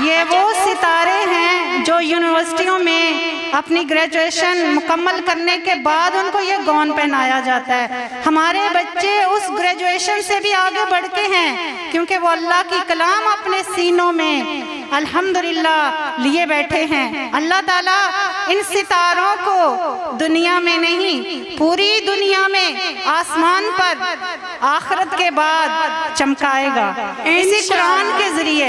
یہ وہ ستارے ہیں جو یونیورسٹیوں میں اپنی گریجویشن مکمل کرنے کے بعد ان کو یہ گون پہنایا جاتا ہے۔ ہمارے بچے اس گریجویشن سے بھی آگے بڑھ کے ہیں، کیونکہ وہ اللہ کی کلام اپنے سینوں میں الحمدللہ لیے بیٹھے ہیں۔ اللہ تعالیٰ ان ستاروں کو دنیا میں نہیں، پوری دنیا میں، آسمان پر، آخرت کے بعد چمکائے گا اسی قرآن کے ذریعے۔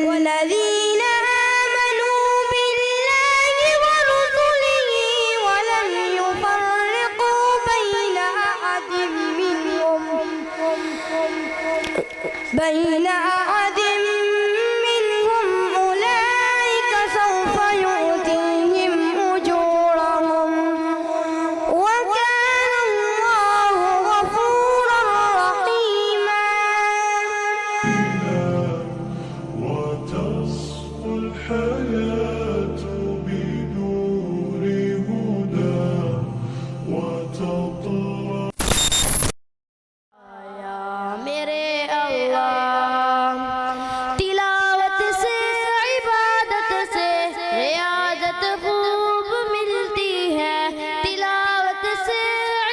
والذين آمنوا بالله ورسله ولم يفرقوا بين أحد منهم أولئك سوف يؤتيهم أجورهم وكان الله غفورا رحيما وتصفو الحياة بنور هدى وتطرى میرے اللہ، تلاوت سے، عبادت سے ریاضت خوب ملتی ہے، تلاوت سے،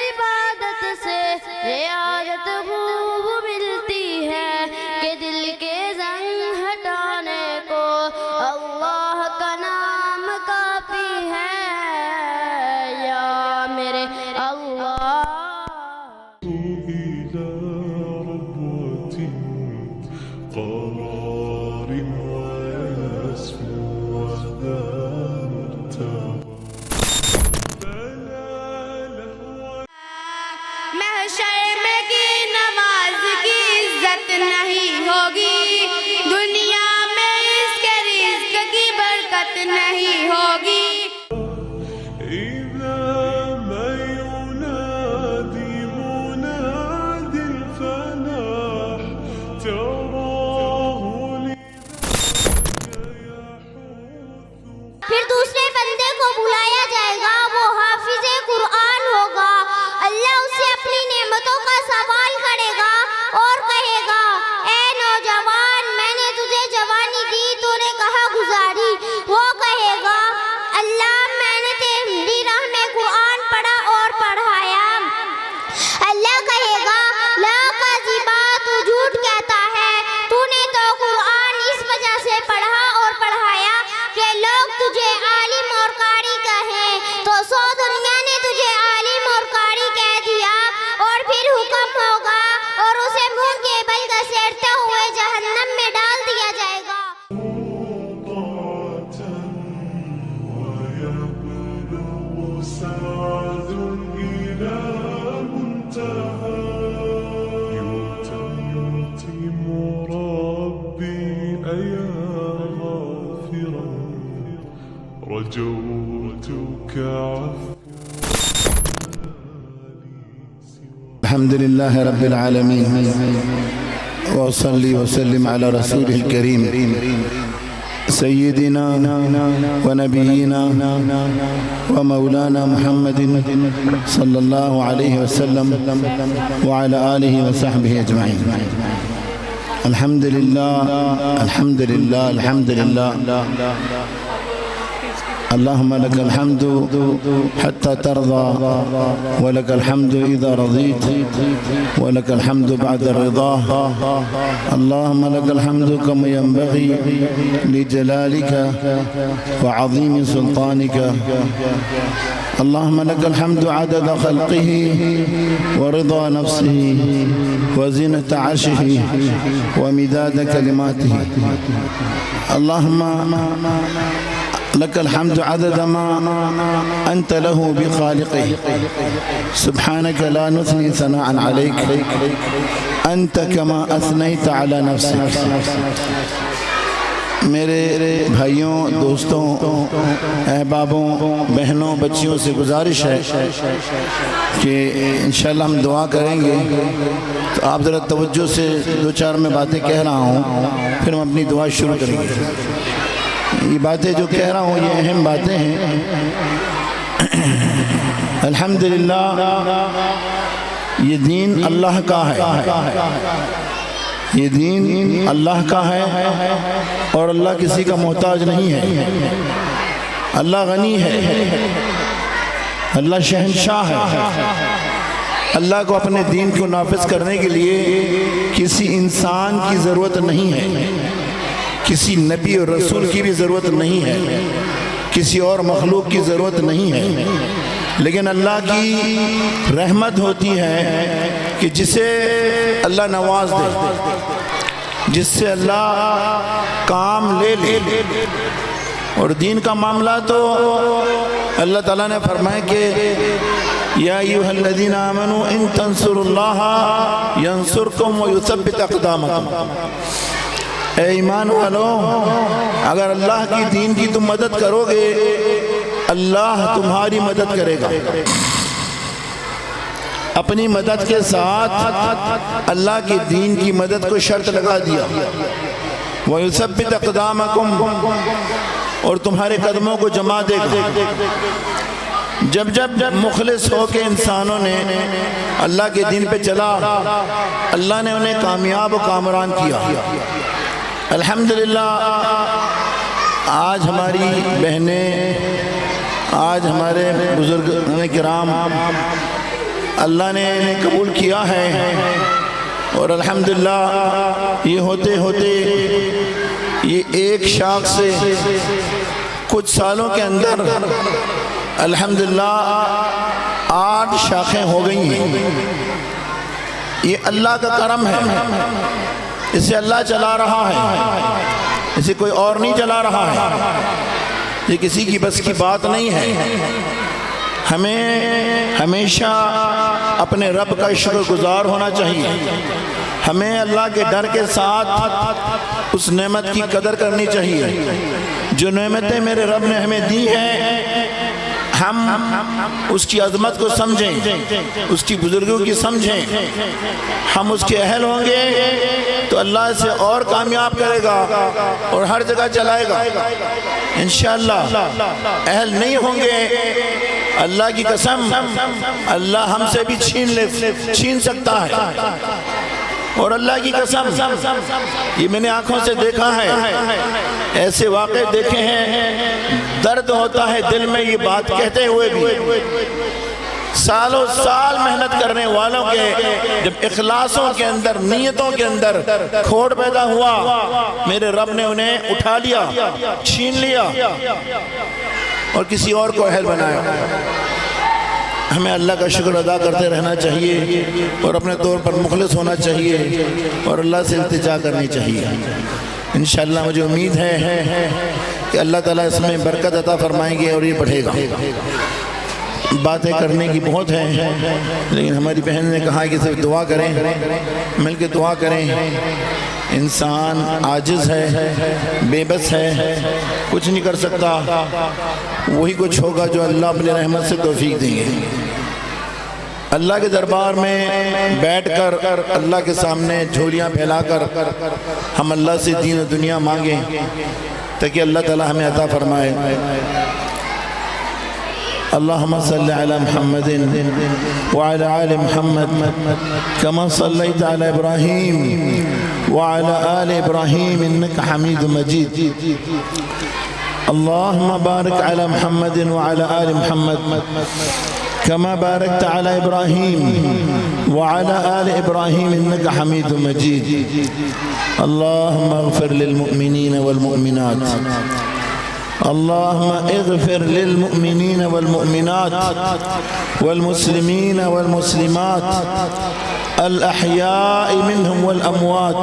عبادت سے ریاضت خوب ملتی ہے، کہ دل کے زنگ ہٹانے کو اللہ کا نام کافی ہے، یا میرے اللہ۔ إلى ربوة قرار ويسمو وذا مرتبة بلا لهو محشر میں کی نماز کی عزت نہیں ہوگی، دنیا میں اس کے رزق کی برکت نہیں ہوگی۔ إذا ما ينادي منادي الفلاح تراه لذاك يحوث پھر دوسرے بندے کو بلایا جائے گا، وہ حافظ قرآن ہوگا، اللہ اسے اپنی نعمتوں کا سوال کرے گا اور کہے گا، اے نوجوان، میں نے تجھے جوانی دی، تو نے کہا گزاری۔ وہ کہے گا، اللہ، میں نے تیری راہ میں قرآن پڑھا اور پڑھایا۔ اللہ کہے گا، لا کاذبا، تو جھوٹ کہتا ہے، تو نے تو قرآن اس وجہ سے پڑھا اور پڑھایا کہ لوگ تجھے عالم اور قاری کہیں، تو سو دنیا نے تجھے عالم اور قاری کہہ دیا، اور پھر حکم ہوگا اور اسے منہ کے بل گھسیٹتے ہوئے جہنم میں ڈال دیا جائے گا۔ طاعة ويبلغ سعد إلى منتهى يتم ربي أيا غافرا رجوتك عفوا الحمد لله رب العالمين وأصلي وسلم على رسوله الكريم سيدنا ونبينا ومولانا محمد صلى الله عليه وسلم وعلى آله وصحبه أجمعين. الحمد لله الحمد لله الحمد لله. اللهم لك الحمد حتى ترضى، ولك الحمد إذا رضيت، ولك الحمد بعد الرضا. اللهم لك الحمد كما ينبغي لجلالك وعظيم سلطانك. اللهم لك الحمد عدد خلقه ورضا نفسه وزنة عرشه ومداد كلماته. اللهم لك الحمد عدد ما أنت له بخالقه. سبحانك لا نثني ثناء عليك، أنت كما أثنيت على نفسك. میرے بھائیوں، دوستوں، احبابوں، بہنوں، بچیوں سے گزارش ہے کہ انشاءاللہ ہم دعا کریں گے، تو آپ ذرا توجہ سے دو چار میں باتیں کہہ رہا ہوں، پھر ہم اپنی دعا شروع کریں گے۔ یہ باتیں جو کہہ رہا ہوں یہ اہم باتیں ہیں۔ الحمدللہ یہ دین اللہ کا ہے، یہ دین اللہ کا ہے اور اللہ کسی کا محتاج نہیں ہے۔ اللہ غنی ہے، اللہ شہنشاہ ہے۔ اللہ کو اپنے دین کو نافذ کرنے کے لیے کسی انسان کی ضرورت نہیں ہے، کسی نبی اور رسول کی بھی ضرورت نہیں ہے، کسی اور مخلوق کی ضرورت نہیں ہے، لیکن اللہ کی رحمت ہوتی ہے کہ جسے اللہ نواز دے، جس سے اللہ کام لے لے۔ اور دین کا معاملہ تو اللہ تعالیٰ نے فرمایا کہ یا ایھا الذین آمنوا ان تنصروا اللہ ینصرکم ویثبت اقدامکم۔ اے ایمان والو، اگر اللہ کی دین کی تم مدد کرو گے اللہ تمہاری مدد کرے گا۔ اپنی مدد کے ساتھ اللہ کے دین کی مدد کو شرط لگا دیا، وَيُثَبِّتْ أَقْدَامَكُمْ، اور تمہارے قدموں کو جما دے گا۔ جب مخلص ہو کے انسانوں نے اللہ کے دین پہ چلا، اللہ نے انہیں کامیاب و کامران کیا۔ الحمدللہ آج ہماری بہنیں، آج ہمارے بزرگ کرام اللہ نے انہیں قبول کیا ہے، اور الحمدللہ یہ ہوتے ہوتے یہ ایک شاخ سے کچھ سالوں کے اندر الحمدللہ 8 شاخیں ہو گئی ہیں۔ یہ اللہ کا کرم ہے، اسے اللہ چلا رہا ہے، اسے کوئی اور نہیں چلا رہا ہے، یہ کسی کی بس کی بات نہیں ہے۔ ہمیں ہمیشہ اپنے رب کا شکر گزار ہونا چاہیے، ہمیں اللہ کے ڈر کے ساتھ اس نعمت کی قدر کرنی چاہیے۔ جو نعمتیں میرے رب نے ہمیں دی ہیں، ہم اس کی عظمت کو سمجھیں، اس کی بزرگوں کی سمجھیں، ہم اس کے اہل ہوں گے تو اللہ اسے اور کامیاب کرے گا اور ہر جگہ چلائے گا انشاءاللہ۔ اہل نہیں ہوں گے، اللہ کی قسم اللہ ہم سے بھی چھین سکتا ہے، اور اللہ کی قسم یہ میں نے آنکھوں سے دیکھا ہے، ایسے واقعے دیکھے ہیں، درد ہوتا ہے دل میں یہ بات کہتے ہوئے بھی۔ سالوں سال محنت کرنے والوں کے جب اخلاصوں کے اندر، نیتوں کے اندر کھوٹ پیدا ہوا، میرے رب نے انہیں اٹھا لیا، چھین لیا اور کسی اور کو اہل بنایا۔ ہمیں اللہ کا شکر ادا کرتے رہنا چاہیے اور اپنے طور پر مخلص ہونا چاہیے اور اللہ سے التجا کرنی چاہیے۔ انشاءاللہ مجھے امید ہے کہ اللہ تعالیٰ اس میں برکت عطا فرمائیں گے اور یہ بڑھے گا۔ باتیں کرنے کی بہت ہیں، لیکن ہماری بہن نے کہا کہ صرف دعا کریں، مل کے دعا کریں۔ انسان عاجز ہے، بے بس ہے، کچھ نہیں کر سکتا، وہی کچھ ہوگا جو اللہ اپنے رحمت سے توفیق دیں گے۔ اللہ کے دربار میں بیٹھ کر اللہ کے سامنے جھولیاں پھیلا کر ہم اللہ سے دین و دنیا مانگیں تاکہ اللہ تعالی ہمیں عطا فرمائے۔ اللہم صلی علی محمد وعلی آل محمد کما صلیت علی ابراہیم وعلی آل ابراہیم انک حمید مجید۔ اللہم بارک علی محمد وعلی آل محمد كما باركت على إبراهيم وعلى آل إبراهيم إنك حميد مجيد۔ اللهم اغفر للمؤمنين والمؤمنات، اللهم اغفر للمؤمنين والمؤمنات والمسلمين والمسلمات الأحياء منهم والأموات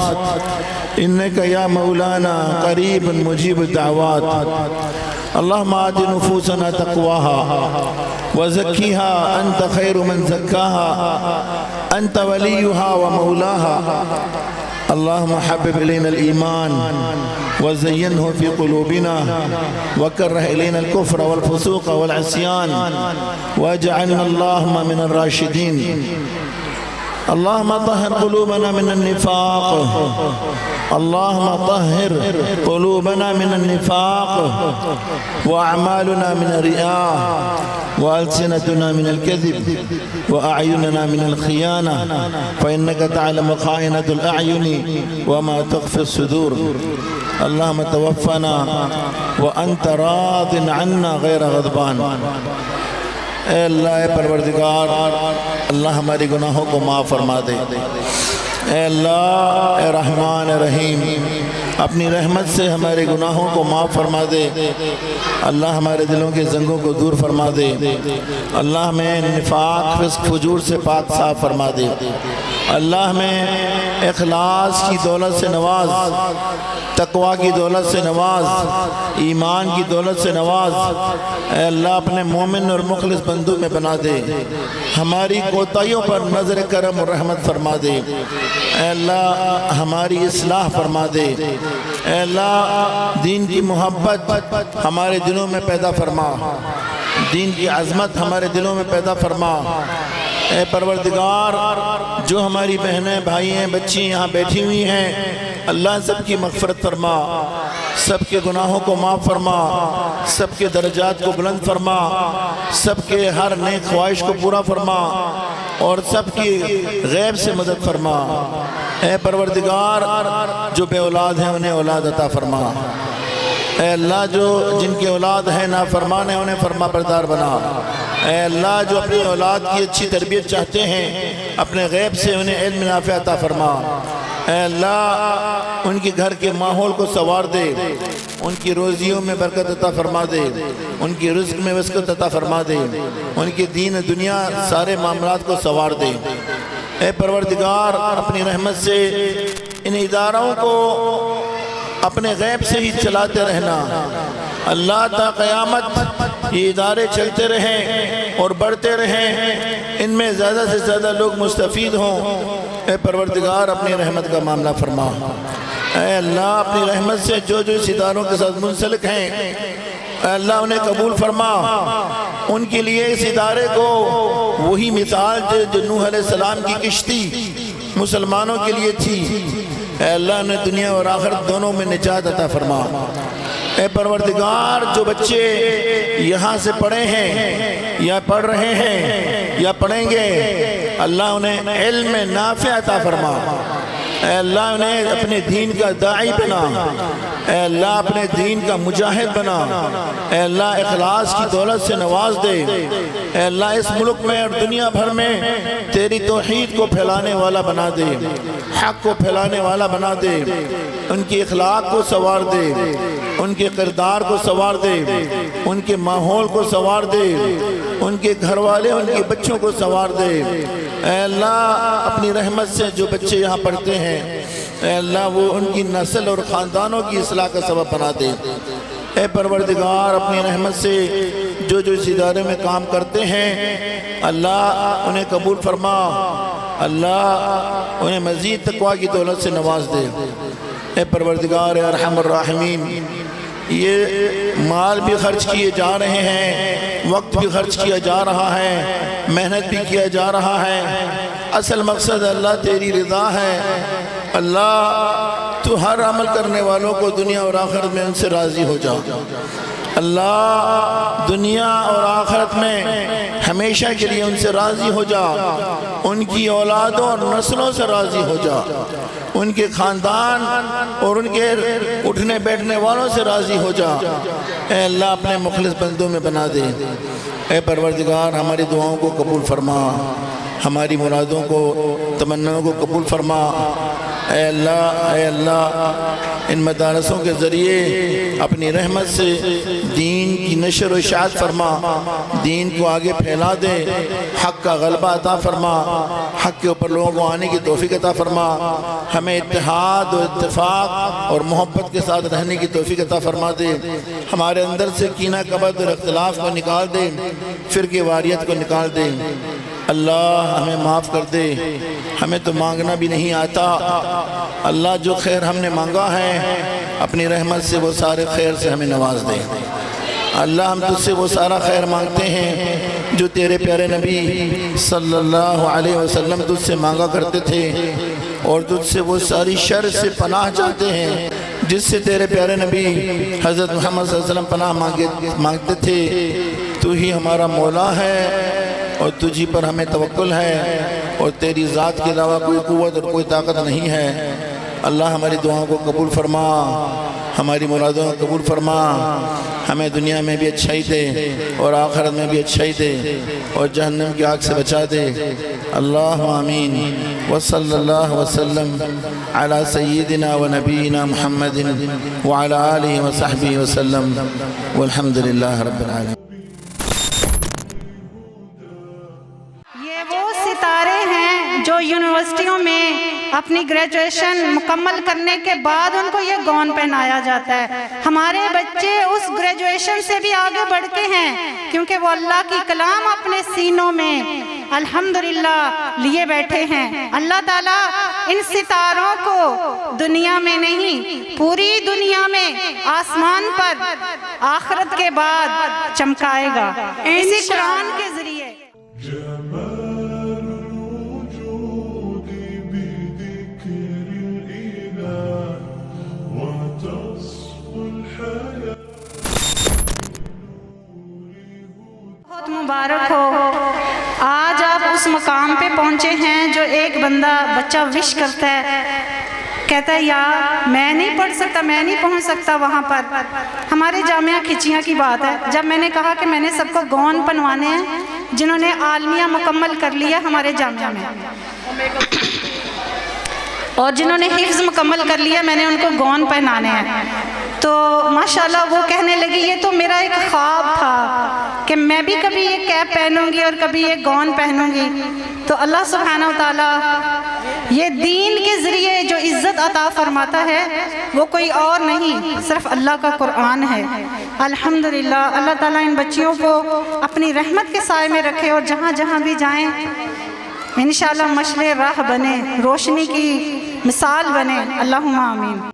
إنك يا مولانا قريب مجيب الدعوات۔ اللهم آت نفوسنا تقواها وزكيها أنت خير من زكاها أنت وليها ومولاها۔ اللهم حبب إلينا الإيمان وزينه في قلوبنا وكره إلينا الكفر والفسوق والعصيان واجعلنا اللهم من الراشدين. اللهم طهر قلوبنا من النفاق، اللهم طهر قلوبنا من النفاق وأعمالنا من الرياء وألسنتنا من الكذب وأعيننا من الخيانة فإنك تعلم خائنة الأعين وما تخفي الصدور. اللهم توفنا وأنت راض عنا غير غضبان. اے اللہ اے پروردگار، اللہ ہماری گناہوں کو معاف فرما دے. اے اللہ اے رحمان اے رحیم، اپنی رحمت سے ہمارے گناہوں کو معاف فرما دے. اللہ ہمارے دلوں کے زنگوں کو دور فرما دے. اللہ ہمیں نفاق فسق فجور سے پاک صاف فرما دے. اللہ ہمیں اخلاص کی دولت سے نواز، تقوی کی دولت سے نواز، ایمان کی دولت سے نواز. اے اللہ اپنے مومن اور مخلص بندوں میں بنا دے. ہماری کوتاہیوں پر نظر کرم اور رحمت فرما دے. اے اللہ ہماری اصلاح فرما دے. اے اللہ دین کی محبت ہمارے دلوں میں پیدا فرما، دین کی عظمت ہمارے دلوں میں پیدا فرما. اے پروردگار، جو ہماری بہنیں بھائی ہیں بچی یہاں بیٹھی ہوئی ہیں، اللہ سب کی مغفرت فرما، سب کے گناہوں کو معاف فرما، سب کے درجات کو بلند فرما، سب کے ہر نیک خواہش کو پورا فرما اور سب کی غیب سے مدد فرما. اے پروردگار، جو بے اولاد ہیں انہیں اولاد عطا فرما. اے اللہ جن کے اولاد ہیں نافرمان ہیں انہیں فرما بردار بنا. اے اللہ جو اپنی اولاد کی اچھی تربیت چاہتے ہیں اپنے غیب سے انہیں علم نافع عطا فرما. اے اللہ ان کے گھر کے ماحول کو سنوار دے، ان کی روزیوں میں برکت عطا فرما دے، ان کی رزق میں وسعت عطا فرما دے، ان کی دین دنیا سارے معاملات کو سنوار دے. اے پروردگار، اپنی رحمت سے ان اداروں کو اپنے غیب سے ہی چلاتے رہنا. اللہ تا قیامت یہ ادارے چلتے رہیں اور بڑھتے رہیں، ان میں زیادہ سے زیادہ لوگ مستفید ہوں. اے پروردگار اپنی رحمت کا معاملہ فرما. اے اللہ اپنی رحمت سے جو اس اداروں کے ساتھ منسلک ہیں اے اللہ انہیں قبول فرما. ان کے لیے اس ادارے کو وہی مثال جو نوح علیہ السلام کی کشتی مسلمانوں کے لیے تھی، اے اللہ نے دنیا اور آخرت دونوں میں نجات عطا فرما. اے پروردگار، جو بچے یہاں سے پڑھے ہیں یا پڑھ رہے ہیں یا پڑھیں گے، اللہ انہیں علم نافع عطا فرما. اے اللہ انہیں اپنے دین کا داعی بنا. اے اللہ اپنے دین کا مجاہد بنا. اے اللہ اخلاص کی دولت سے نواز دے. اے اللہ اس ملک میں اور دنیا بھر میں تیری توحید کو پھیلانے والا بنا دے، حق کو پھیلانے والا بنا دے. ان کی اخلاق کو سنوار دے، ان کے کردار کو سنوار دے، ان کے ماحول کو سنوار دے، ان کے گھر والے ان کے بچوں کو سنوار دے. اے اللہ اپنی رحمت سے جو بچے یہاں پڑھتے ہیں اے اللہ وہ ان کی نسل اور خاندانوں کی اصلاح کا سبب بنا دے. اے پروردگار اپنی رحمت سے جو اس ادارے میں کام کرتے ہیں اللہ انہیں قبول فرما. اللہ انہیں مزید تقوی کی دولت سے نواز دے. اے پروردگار اے ارحم الراحمین، یہ مال بھی خرچ کیے جا رہے ہیں، وقت بھی خرچ کیا جا رہا ہے، محنت بھی کیا جا رہا ہے. اصل مقصد اللہ تیری رضا ہے. اللہ تو ہر عمل کرنے والوں کو دنیا اور آخرت میں ان سے راضی ہو جا. اللہ دنیا اور آخرت میں ہمیشہ کے لیے ان سے راضی ہو جا. ان کی اولادوں اور نسلوں سے راضی ہو جا. ان کے خاندان اور ان کے اٹھنے بیٹھنے والوں سے راضی ہو جا. اے اللہ اپنے مخلص بندوں میں بنا دے. اے پروردگار ہماری دعاؤں کو قبول فرما، ہماری مرادوں کو تمناؤں کو قبول فرما. اے اللہ ان مدارسوں کے ذریعے اپنی رحمت سے دین کی نشر و اشاعت فرما، دین کو آگے پھیلا دے، حق کا غلبہ عطا فرما، حق کے اوپر لوگوں کو آنے کی توفیق عطا فرما. ہمیں اتحاد و اتفاق اور محبت کے ساتھ رہنے کی توفیق عطا فرما دے. ہمارے اندر سے کینہ کبد اور اختلاف کو نکال دے، فرقے واریت کو نکال دے. اللہ ہمیں معاف کر دے، ہمیں تو مانگنا بھی نہیں آتا۔ اللہ جو خیر ہم نے مانگا ہے اپنی رحمت سے وہ سارے خیر سے ہمیں نواز دے۔ اللہ ہم تجھ سے وہ سارا خیر مانگتے ہیں جو تیرے پیارے نبی صلی اللہ علیہ وسلم تجھ سے مانگا کرتے تھے، اور تجھ سے وہ ساری شر سے پناہ چاہتے ہیں جس سے تیرے پیارے نبی حضرت محمد صلی اللہ علیہ وسلم پناہ مانگتے تھے۔ تو ہی ہمارا مولا ہے اور تجھی پر ہمیں توکل ہے، اور تیری ذات کے علاوہ کوئی قوت اور کوئی طاقت نہیں ہے۔ اللہ ہماری دعاؤں کو قبول فرما، ہماری مرادوں کو قبول فرما، ہمیں دنیا میں بھی اچھائی دے اور آخرت میں بھی اچھائی دے، اور جہنم کی آگ سے بچا دے۔ اللہم آمین۔ وصلی اللہ وسلم علی سیدنا و نبینا محمد وعلی آلہ وصحبہ وسلم والحمدللہ رب العالمین۔ یہ وہ ستارے ہیں جو یونیورسٹیوں میں اپنی گریجویشن مکمل کرنے کے بعد ان کو یہ گون پہنایا جاتا ہے۔ ہمارے بچے اس گریجویشن سے بھی آگے بڑھتے ہیں کیونکہ وہ اللہ کی کلام اپنے سینوں میں الحمدللہ لیے بیٹھے ہیں۔ اللہ تعالیٰ ان ستاروں کو دنیا میں نہیں پوری دنیا میں آسمان پر آخرت کے بعد چمکائے گا اسی قرآن کے ذریعے۔ جمال الوجود بذكر الإله وتصفو الحياة بہت مبارک ہو، آج آپ اس مقام پہ پہنچے ہیں جو ایک بچہ وش کرتا ہے، کہتا ہے یا میں نہیں پڑھ سکتا، میں نہیں پہنچ سکتا وہاں پر۔ ہمارے جامعہ کھچیاں کی بات ہے، جب میں نے کہا کہ میں نے سب کو گون پہنوانے ہیں جنہوں نے عالمیہ مکمل کر لیا ہمارے جامعہ میں اور جنہوں نے حفظ مکمل کر لیا، میں نے ان کو گون پہنانے ہیں، تو ماشاءاللہ وہ کہنے لگی یہ تو میرا ایک خواب تھا کہ میں بھی کبھی یہ کیپ پہنوں گی اور کبھی یہ گون پہنوں گی۔ تو اللہ سبحانہ وتعالیٰ یہ دین کے ذریعے جو عزت عطا فرماتا ہے وہ کوئی اور نہیں، صرف اللہ کا قرآن ہے۔ الحمدللہ اللہ تعالیٰ ان بچیوں کو اپنی رحمت کے سائے میں رکھے اور جہاں جہاں بھی جائیں انشاءاللہ مشعل راہ بنے، روشنی کی مثال بنے۔ اللہم آمین۔